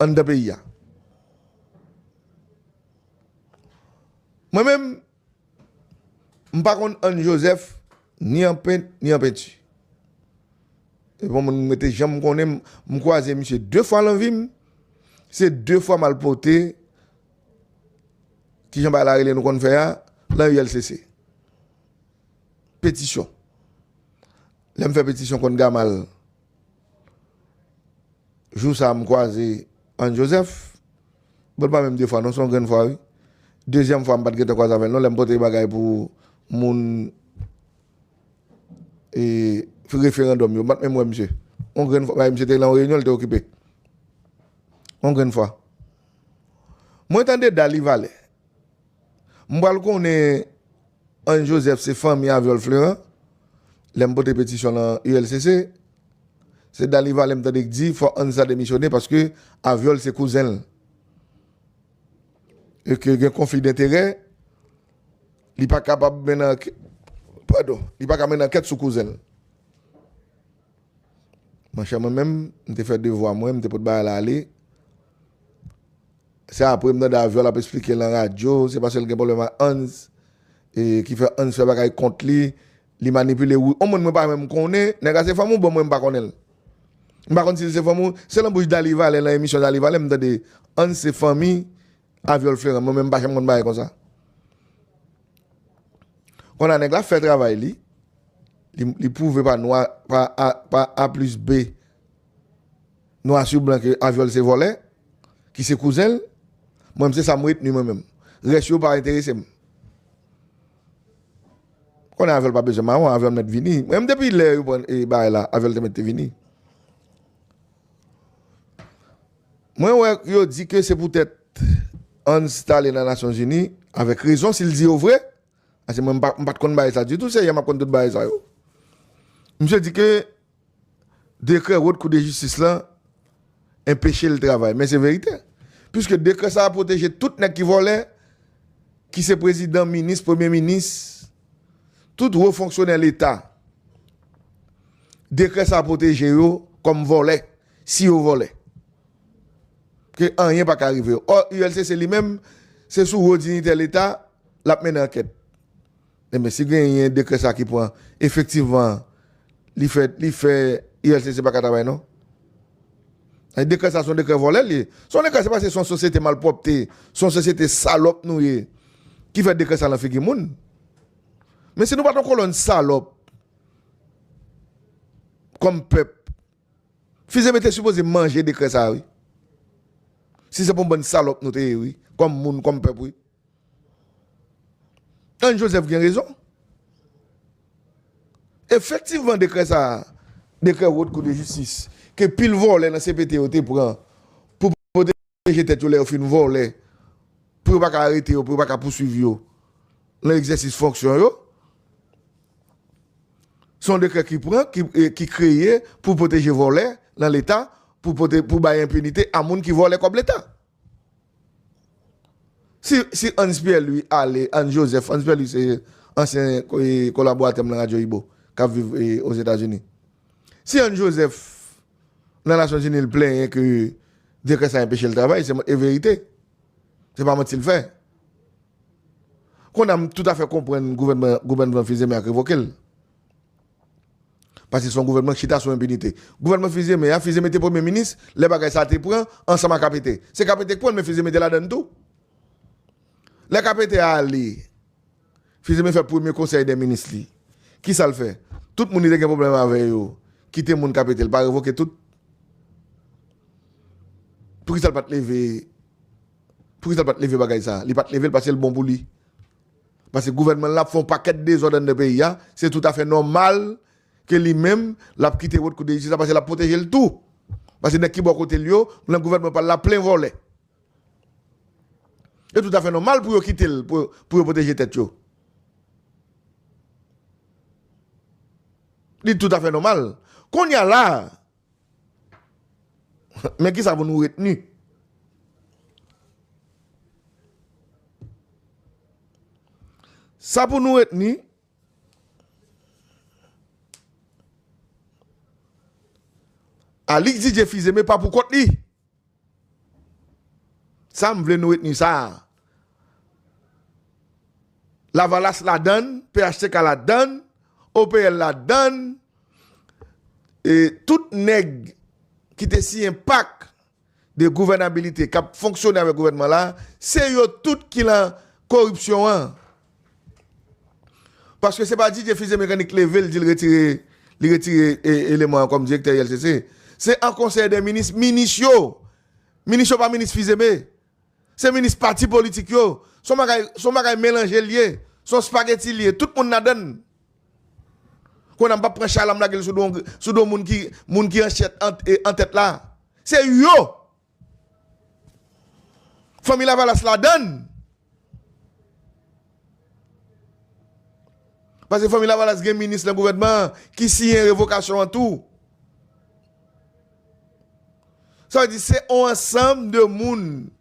en de pays. Moi-même, je ne connais pas Joseph ni en peine ni en peinture. Et bon, je me jamais connais, je croise monsieur 2 fois l'envie, c'est 2 fois mal porté, qui j'en parle à nous qu'on fait là, ULCC. Pétition. Là, je fais pétition contre Gamal. Jour ça, je croise en Joseph. Bon, pas même 2 fois, non, c'est une grande fois, oui. Deuxième fois, je ne sais pas quoi avec nous, je me porte des bagages pour mon référendum. Je ne moi, monsieur. On grande fois, monsieur, était en réunion, il était occupé. On grande fois. Moi, j'entendais Dali Valais. Je connais en Joseph, c'est famille à Viol-Fleurin. Je me porte pétition dans ULCC. C'est Dali Valais qui dit qu'il faut en ça démissionner parce que Aviol, c'est cousin. Et que y a un conflit d'intérêt, il n'est pas capable de mener il n'est pas capable de enquête sur cousin. Moi-même, je fait devoir, moi, je ne pas aller. C'est après, je me Aviol a expliqué dans la radio, c'est parce qu'il y a un problème à Hans, et qui fait Hans fait bagaille contre lui, il manipule. On ne peut pas même connaître, c'est famille, bon, moi, je ne connais pas. Je ne sais pas si c'est famille, c'est la bouche d'Alival, l'émission d'Alival, je me dis, Hans, c'est famille. Aviol Fleurin, moi-même, je ne sais pas comme ça. Quand on a fait travail, il prouve pas noir, pas A plus B, noir sur blanc que Aviol c'est volé, qui c'est cousin, moi-même, c'est ça, moi-même. Reste pas intéressé. Quand on a Aviol pas besoin, on a Aviol mettre vini. Même depuis l'air, Aviol te mettre vini. Moi, je dis que c'est peut-être installé dans les Nations Unies, avec raison, s'il dit au vrai, parce que je ne sais pas de ça du tout, c'est pas de ça. Je dis que décret de coup de justice là, empêcher le travail. Mais c'est vérité. Puisque décret ça a protégé tout les qui volait, qui c'est président, ministre, premier ministre, tout haut fonctionnaire de l'État. Décret ça a protégé eux comme volé, si vous volez. Que rien pas arriver. Or, ULC c'est lui-même, c'est sous haute dignité de l'État, la mène enquête. Mais si il y a un décret ça qui prend, effectivement, il fait ULC c'est pas qu'à travailler, non? Un décret ça, son décret volé, son décret c'est parce que son société malpropre, son société salope, nous, qui fait décret ça dans le monde. Mais si nous pas une salope, comme peuple, Fils était supposé manger décret ça, oui. Si c'est pour une bonne salope, nous, oui, comme monde, comme peuple, oui. Un Joseph a raison. Effectivement, décret ça, décret haute cour de justice, que pile vol dans CPT pour protéger tête au fin voler, pour pas arrêter, pour pas poursuivre l'exercice fonction. Son décret qui prend, qui créé pour protéger voler dans l'État, pour bailler impunité à monde qui vole comme l'État. Si Hans Pierre lui allait, Hans Joseph, Hans Pierre lui c'est ancien collaborateur de la radio Ibo, qui vit aux États-Unis. Si Hans Joseph, dans la Nations Unies, il plaint que décret ça empêche le travail, c'est la vérité. C'est pas mentir le fait. Qu'on a tout à fait comprendre le gouvernement Fils-Aimé a révoqué. Parce que son gouvernement chita sur impunité. Le gouvernement Fils-Aimé était premier ministre, les bagages ça te prend ensemble à capité. C'est capité qui prend, mais Fils-Aimé là-dedans tout. Les capité a allé. Fils-Aimé fait premier conseil des ministres. Qui ça le fait? Tout le monde a un problème avec eux. Quitter mon capité, il pas révoquer tout. Pour qui ça pas te lever? Pour qui ça pas te lever bagaille ça? Il pas te lever parce que le bon pour lui. Parce que le gouvernement là font paquet de désordre dans le pays, c'est tout à fait normal que lui-même l'a quitté votre coup de justice parce qu'il a protégé le tout. Parce que dès qu'il est côté lui, le gouvernement pas la plein volé. C'est tout à fait normal pour quitter pour protéger tête yo. C'est tout à fait normal. Qu'on y a là, mais qui ça va nous retenir? Ça pour nous retenir, Ali DJ Fils-Aimé pas pour contre lui. Ça, me veut nous retenir ça. La Valas la donne, PHTK la donne, OPL la donne, et tout nègre qui te si un pacte de gouvernabilité qui a fonctionné avec le gouvernement là, c'est eux tout qui la corruption. Hein. Parce que c'est pas DJ Fizé mécanique level dit retirer éléments comme directeur LCC. C'est un conseil des ministres, ministre pas ministre Fizé, c'est ministre parti politique yo. Son bagay mélangé lié, son spaghetti lié, tout le monde n'a donné. Qu'on n'a pas pris chalam la gueule sous do moun qui en tête là. C'est yo. Famille Lavalas la donne. Parce que famille Lavalas gen ministre le gouvernement qui signe révocation en tout. Ça veut dire c'est un ensemble de moun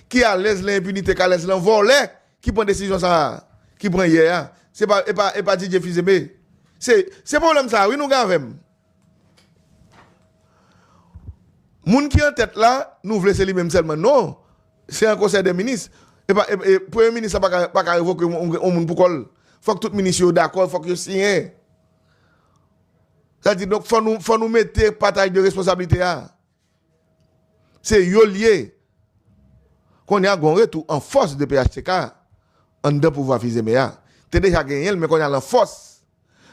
qui a l'aise l'impunité, qui a l'aise l'envolé, qui prend décision ça, qui prend hier. C'est pas DJ Fizeme. C'est problème ça, oui nous gavem. Moun qui en tête là, nous voulons c'est lui-même seulement. Non, c'est un conseil des ministres. Et premier ministre pas révoquer on moun pour col. Faut que tout ministre soit d'accord, faut que signe. Ça dit donc faut nous mettre partage de responsabilité là. C'est yo lié. Qu'on a un retour en force de PHTK en de pouvoir fiser meilleur. Tu déjà gagné mais qu'on a en force.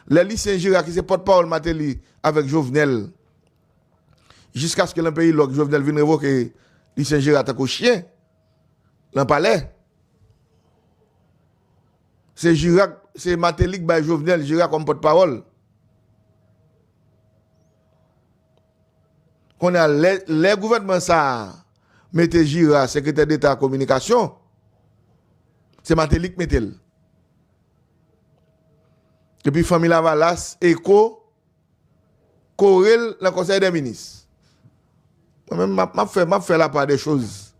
Les lycéens Girac qui se porte-parole Matéli avec Jovenel jusqu'à ce que le pays log Jovenel vienne révoquer lycéen Girac tant qu'au chien dans le palais. C'est Girac, c'est Matéli qui bat Jovenel Girac comme porte-parole. Qu'on a les gouvernements ça mettez Girac secrétaire d'État à la communication. C'est Matéli qui mettez. Et puis, famille Lavalas, ECO, Corel, le conseil des ministres. Moi-même, je fais la part des choses.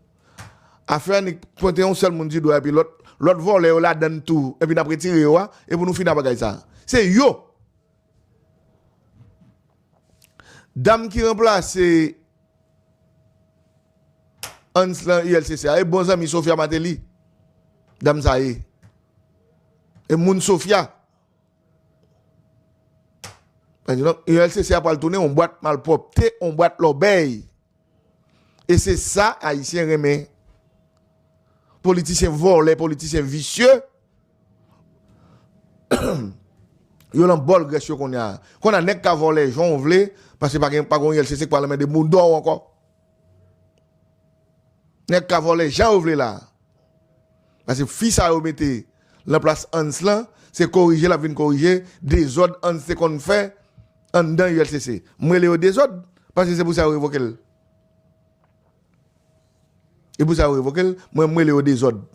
Affaire, pointer un seul monde du doigt, et puis l'autre volet, on la donne tout, et puis après tirer, et pour nous finir avec ça. C'est yo. Dame qui remplace Anslan ILCC, et bon ami Sophia Mateli. Dame ça y est. Et Moun Sophia. Donc, ULCC a pas le tourner, on boîte malpropre, on boîte l'obéi. Et c'est ça, Haïtien remet. Politiciens volés, politiciens vicieux. Yo l'en bol gresio qu'on a. Qu'on a nek ka volé, j'en vle, parce que pas qu'on ULCC qui parle de moun d'or encore. Nek ka volé, j'en vle là. Parce que fils a remetté la place Anslan, c'est corriger la vine corriger, des ordres Ans qu'on fait. En dedans ULCC. Moi, les désordres, parce que c'est pour ça que je révoque. Et pour ça que je révoque, moi, les désordres.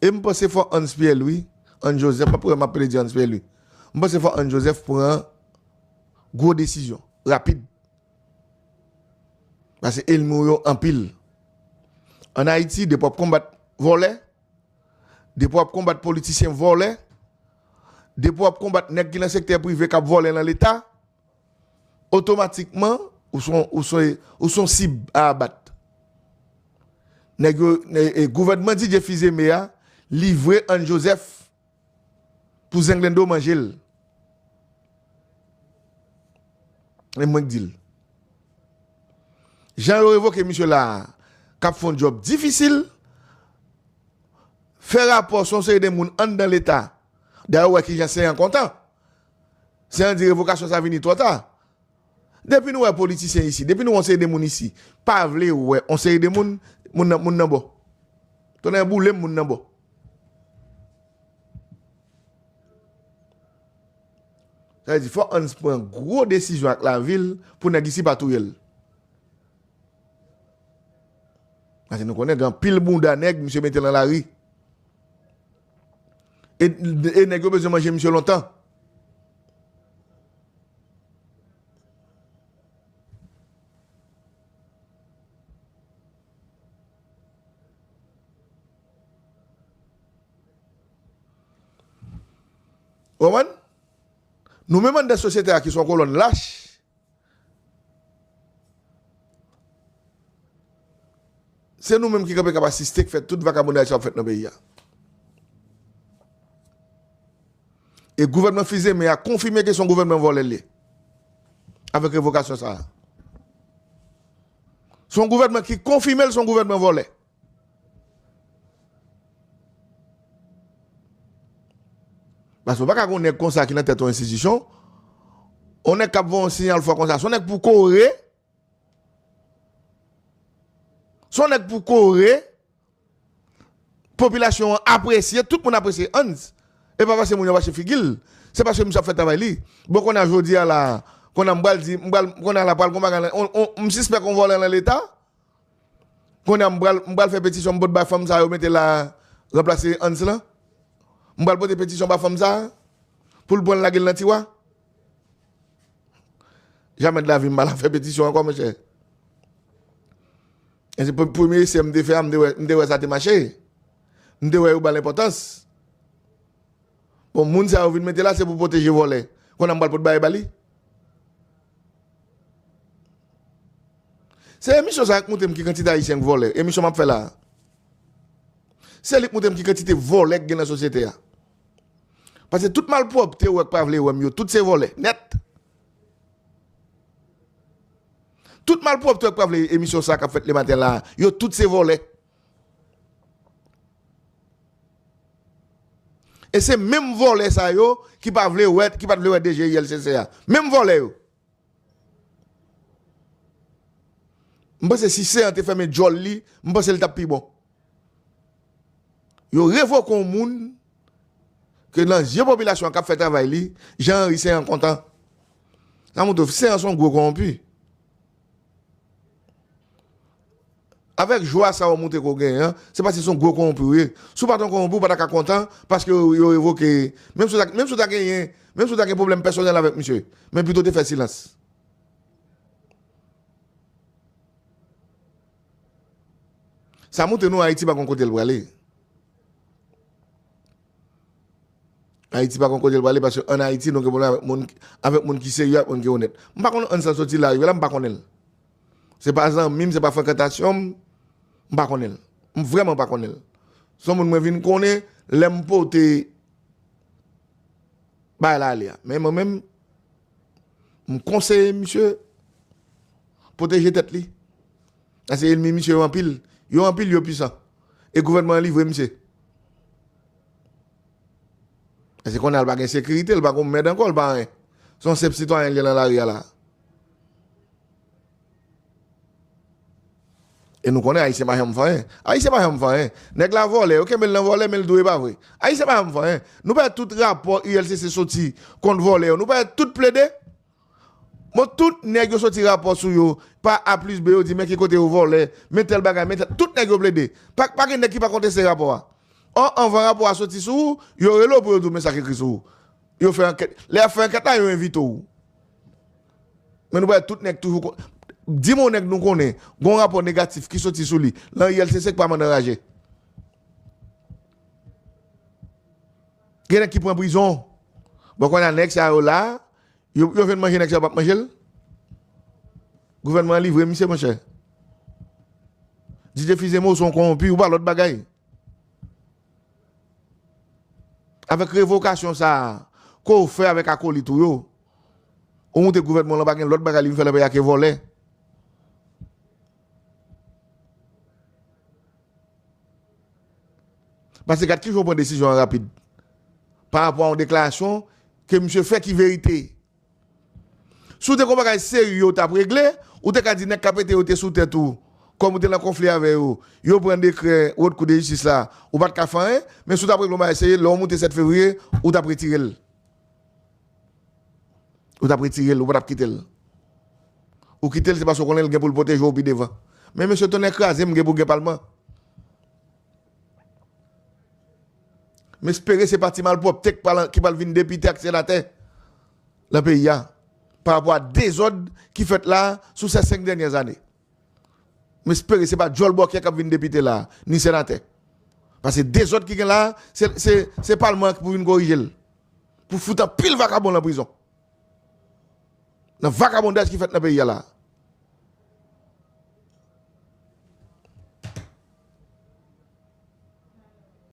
Et je pense qu'il faut Hans Pierre Louis, Hans Joseph, pas pour m'appeler Hans Pierre Louis. Je pense qu'il faut Hans Joseph pour une grosse décision, rapide. Parce qu'il mouille en pile. En Haïti, des peuples combattent volés, des peuples combattent politiciens volés. Des pour combattre nèg qui dans le secteur privé qui volé dans l'état automatiquement ou sont cible à abattre. Le gouvernement DJ Fizemea livré en Joseph pour Zenglendo manger. Et moi dis Jean révoqué monsieur là qui fait un job difficile faire rapport son série de monde dans l'état. D'ailleurs, qui j'en sais en content. C'est un dire révocation, ça vient trop tard. Depuis nous, les politiciens ici, depuis nous, on sait des gens ici, pas vle, ouais, on sait des gens, moun nan bo. Ton un boule, moun nan bo. Ça veut dire, il faut qu'on prenne une grosse décision avec la ville pour négocier pas tout yel. Parce que nous connaissons un pile bunda nèg, monsieur mette dans la rue. Et nèg yo besoin manger monsieur longtemps. Oman? Nous même des sociétés qui sont colonnes lâches. c'est nous-mêmes qui sommes capables d'assister, qui fait toute vagabondage fait dans le pays. Et le gouvernement Fizé mais a confirmé que son gouvernement volé avec révocation ça. Son gouvernement qui confirme son gouvernement volé. Parce que on est comme ça qui dans tête institution, on est capable de signal fort comme ça, on est pour correr. Son est pour correr population apprécie, tout le monde apprécie Hans. Et pas parce que mon va chez Figil, c'est parce que monsieur fait travail li. Bon qu'on a jodi là, qu'on a qu'on a la parole on suspect qu'on vole dans l'état. Qu'on a m'bral faire pétition bot ba femme ça mettre la remplacer Hans là. M'bral poser pétition ba femme ça pour le prendre la gueule dans tiwa. Jamais de la vie m'bral faire pétition encore mon cher. Et c'est pour le premier c'est me faire me ça te marcher. Me ou ba l'importance. Bon, moun sa vient mettre là, c'est pour protéger voler. Qu'on a mal pour bailler bali. C'est émission ça qui monte qui quantité haïtien voler. Émission m'a fait là. C'est lui monte qui quantité voler dans la société là. Parce que tout mal propre te ou pas vle ou tout c'est volé net. Tout mal propre te pas vle émission ça qu'a fait le matin là, yo tout c'est volé. Et c'est même volé ça yo qui pas vle ouais qui pas vle ouais DG ILCCA. Même volé yo. M'pense si c'est en te fermer jolly, m'pense le tap pi bon. Yo révoque un monde que dans la population qui a fait travail li, Jean-Henri c'est en content. Ça montre c'est son gros corrompu. Avec joie ça va monter qu'on gagne, hein? C'est parce que son gros corrompu. Si pas ton corrompu pas content parce que yo évoqué même si tu as gagné, même si tu as un problème personnel avec monsieur, mais plutôt te faire silence. Ça montre nous Haïti pas qu'on côté le aller. Haïti pas qu'on côté le aller parce que en Haïti nous avec monde qui sérieux on qui honnête. Pas qu'on on s'en sorti là, là pas connaît. C'est pas ça même c'est pas fréquentation, pas connaît. Vraiment pas connaît. Son monde me vinn connaît l'aime porter ba là aller. Mais moi même me conseille monsieur protéger tête li. Parce que ennemi monsieur en pile. Yo en pile yo puissant. Et gouvernement livre monsieur. Parce qu'on a pas de sécurité, le pas qu'on met encore le pas rien. Son ces citoyens dans la rue là. Et nous connaissons Haïtien pas jamais faire. Haïtien pas jamais faire. Nèg la volé, OK mais le volé mais le doit pas vrai. Haïtien pas jamais faire. Nous pas tout rapport ULCC sorti contre volé, nous pas tout plaider. Moi tout nèg yo sorti rapport sur yo, pas A plus B yo dit mais qui côté au volé, mais tel bagage, mais tout nèg yo plaider. Pas nèg qui pas contester rapport. On va rapport à sortir sous, yo relo pour yo mais ça écrit sous. Yo fait enquête, les fait enquête là yo invite ou. Mais nous pas tout nèg toujours dis mon nèg nous connaît, gon rapport négatif qui sorti sous lui. Là ILCC pas m'enrager. Quelqu'un qui prend prison. Bon quand on a nèg ça là, yo vient manger nèg ça pas manger. Gouvernement livré monsieur mon cher. DJ Fizemo sont corrompus ou pas l'autre bagaille. Avec révocation ça, qu'on fait avec acolyte ou yo. On monte gouvernement là pas l'autre bagaille il fait le pays qui voler. Parce que quand toujours prend décision rapide par rapport à une déclaration que monsieur fait qui vérité. Sous des combats sérieux t'as réglé ou t'as dit nek capété ou t'es sous tête ou comme ou t'es dans conflit avec eux, yo prend décret ou coup de justice là ou pas de faire mais sous t'as réglé essayer l'on monter 7 février ou t'as retiré. Ou t'as retiré ou pas quitter. Ou quitter c'est parce qu'on est le pour le protéger au pied devant. Mais monsieur ton écrasé m'gé pour le parlement. Mais espérer c'est parti mal propre qui va venir député accélérateur le pays par rapport à des ordres qui fait là sous ces 5 dernières années. Mais espérer c'est pas Joel Boké qui va venir député là ni sénateur. Parce que des ordres qui sont là c'est parlement pour venir corriger pour foutre pile vagabond en prison. Le vagabondage qui fait dans le pays là.